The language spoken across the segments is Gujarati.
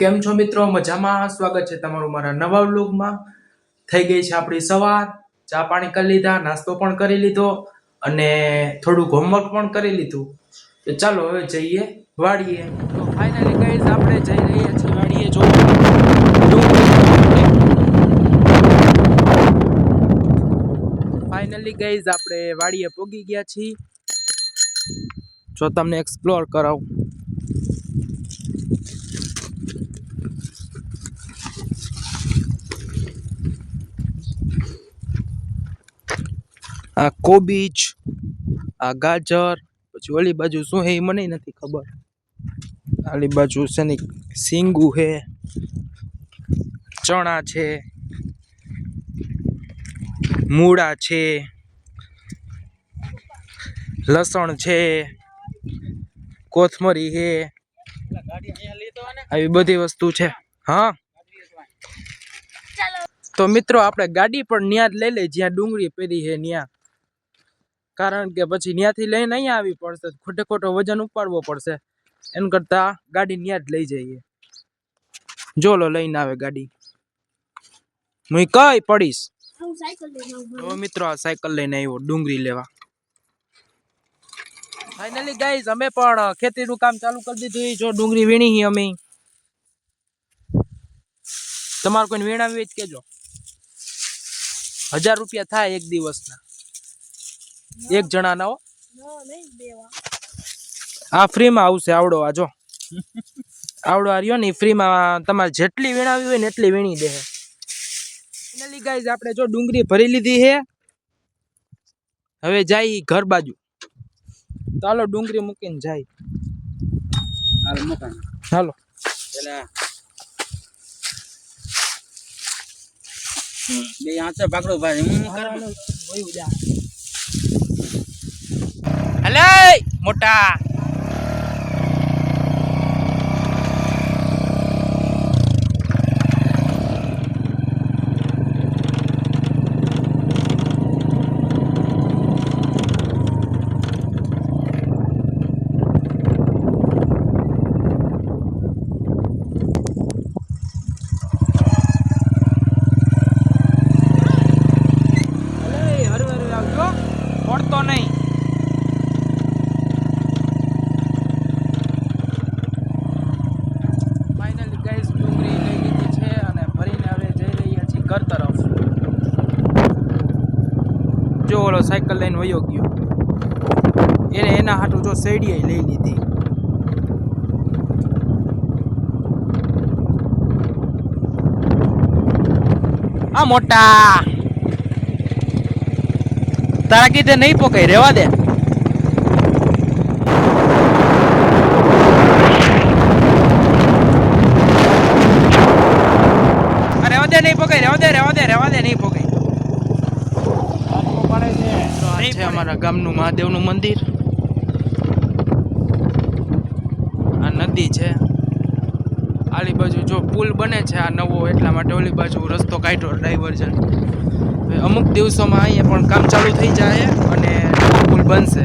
કેમ છો મિત્રો? મજામાં? સ્વાગત છે તમારું મારા નવા વ્લોગમાં. થઈ ગઈ છે આપણી સવાર, ચા પાણી કરી લીધા, નાસ્તો પણ કરી લીધો અને થોડુંક હોમવર્ક પણ કરી લીધું. તો ચાલો હવે જઈએ વાડીએ. તો ફાઇનલી ગાઈઝ આપણે જઈ રહ્યા છીએ વાડીએ. જો ફાઇનલી ગાઈઝ આપણે વાડીએ પહોંચી ગયા છીએ. જો તમને એક્સપ્લોર કરાવું. આ કોબીજ, આ ગાજર, પછી ઓલી બાજુ શું હે એ મને નથી ખબર. આલી બાજુ છે ને સિંગુ હે, ચણા છે, મૂળા છે, લસણ છે, કોથમરી છે, આવી બધી વસ્તુ છે. હા તો મિત્રો આપણે ગાડી પણ ન્યા જ લઈ લઈ જ્યાં ડુંગળી પેરી છે ન્યા, કારણ કે પછી ત્યાંથી લઈને અહીંયા આવી પડશે, ખોટે ખોટો વજન ઉપાડવો પડશે. એમ કરતા ગાડી ન્યા જ લઈ જઈએ. જો લો લઈને આવે ગાડી. હું કઈ પડીશ. તો મિત્રો આ સાયકલ લઈને આવ્યો ડુંગળી લેવા. ફાઇનલી ગાઈઝ અમે પણ ખેતીનું કામ ચાલુ કરી દીધું. જો ડુંગળી વીણી અમે. તમારે કોઈ વીણાવી હોય કેજો. 1000 રૂપિયા થાય એક દિવસના, એક જણાના. હો આ ફ્રીમાં આવશે. આવડો આ જો આવડો આ રહ્યો ને ફ્રીમાં. તમારે જેટલી વીણાવી હોય ને એટલી વીણી દે. ફાઇનલી ગાઈઝ આપણે જો ડુંગળી ભરી લીધી છે. હવે જાય ઘર બાજુ. ચાલો ડુંગળી મૂકીને જાય. હાલો બે હાથ પકડો ભાઈ. હલે મોટા જો ઓલો સાયકલ લઈને વયો ગયો. એને એના હાટું જો શેરડી લઈ લીધી. આ મોટા તારા કીધે નહીં પોકાય, રેવા દે. રેવા દે નહીં પોકાય, રેવા દે, રેવા દે, રેવા દે, નહીં પોકાય. છે અમારા ગામનું મહાદેવનું મંદિર. આ નદી છે. આલી બાજુ જો પુલ બને છે આ નવો, એટલા માટે ઓલી બાજુ રસ્તો કાઢ્યો ડાયવર્ઝન. અમુક દિવસોમાં અહીંયા પણ કામ ચાલુ થઈ જાય અને પુલ બનશે.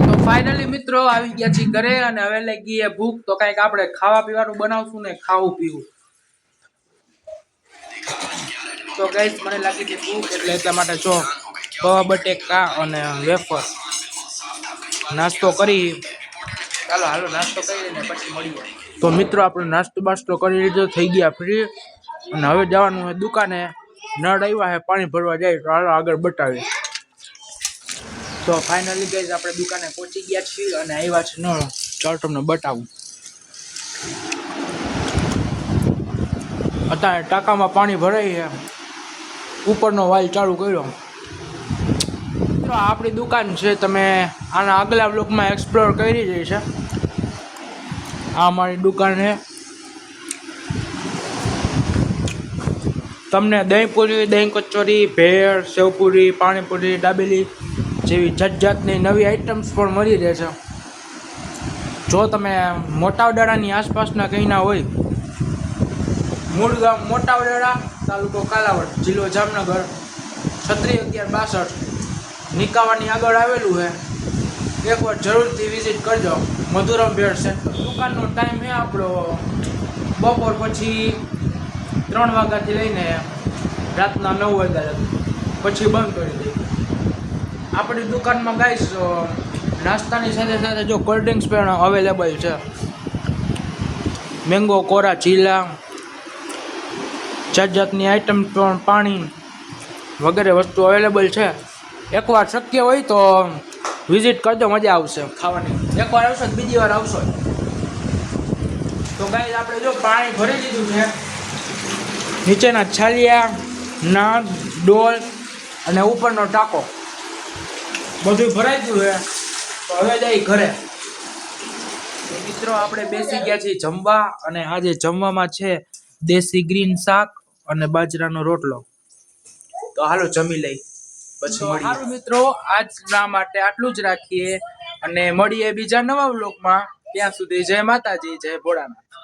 તો ફાઇનલી મિત્રો આવી ગયા છીએ ઘરે અને હવે લઈ ગઈ ભૂખ. તો કંઈક આપણે ખાવા પીવાનું બનાવશું ને ખાવું પીવું. તો ગાઈસ મને લાગી હતી ભૂખ, એટલે એટલા માટે જો પૌવા બટેકા અને વેફર નાસ્તો કરી. ચાલો હાલો નાસ્તો કરી લઈને પછી મળીએ. તો મિત્રો આપણે નાસ્તો બાસ્તો કરી લીધો, થઈ ગયા ફ્રી અને હવે જવાનું છે દુકાને. નળ આવ્યા છે પાણી ભરવા જાય, તો હાલો આગળ બતાવીએ. તો ફાઇનલી ગાઈસ આપણે દુકાને પહોંચી ગયા છીએ અને આવ્યા છે નળ. ચાલો તમને બતાવું. અત્યારે ટાંકામાં પાણી ભરાય છે, ઉપરનો વાલ ચાલુ કર્યો. તો આપણી દુકાન છે, તમે આના આગલા બ્લોકમાં એક્સપ્લોર કરી રહી છે. આ અમારી દુકાન છે. તમને દહીંપુરી, દહીં કચોરી, ભેળ, સેવપુરી, પાણીપુરી, દાબેલી જેવી જાતની નવી આઇટમ્સ પણ મળી રહે છે. જો તમે મોટાવડાની આસપાસના કંઈના હોય, મૂળ ગામ મોટાવડા, તાલુકો કાલાવડ, જિલ્લો જામનગર, 361162 નિકાવાની આગળ આવેલું છે. એકવાર જરૂરથી વિઝિટ કરજો મધુરમ ભેળ સેન્ટર. દુકાનનો ટાઈમ છે આપણો બપોર પછી 3 વાગ્યાથી લઈને રાતના 9 વાગ્યા પછી બંધ કરી દઈએ. આપણી દુકાનમાં ગાઈસ નાસ્તાની સાથે સાથે જો કોલ્ડ ડ્રિંક્સ પણ અવેલેબલ છે. મેંગો કોરા ચીલા, જાતની આઈટમ પણ પાણી વગેરે વસ્તુ અવેલેબલ છે. એકવાર શક્ય હોય તો વિઝિટ કરજો, મજા આવશે ખાવાની. એકવાર આવશો તો બીજી વાર આવશો. તો ગાઈસ આપણે જો પાણી ભરી દીધું છે. નીચેના છાલિયા, નાગ, ડોલ અને ઉપરનો ટાંકો બધું ભરાઈ ગયું છે. તો હવે જઈ ઘરે. તો મિત્રો આપણે બેસી ગયા છીએ જમવા, અને આજે જમવામાં છે દેશી ગ્રીન શાક અને બાજરાનો રોટલો. તો હાલો જમી લઈ પછી મળીએ. સારું મિત્રો, આજના માટે આટલું જ રાખીએ અને મળીએ બીજા નવા વ્લોગમાં. ત્યાં સુધી જય માતાજી, જય ભોળાનાથ.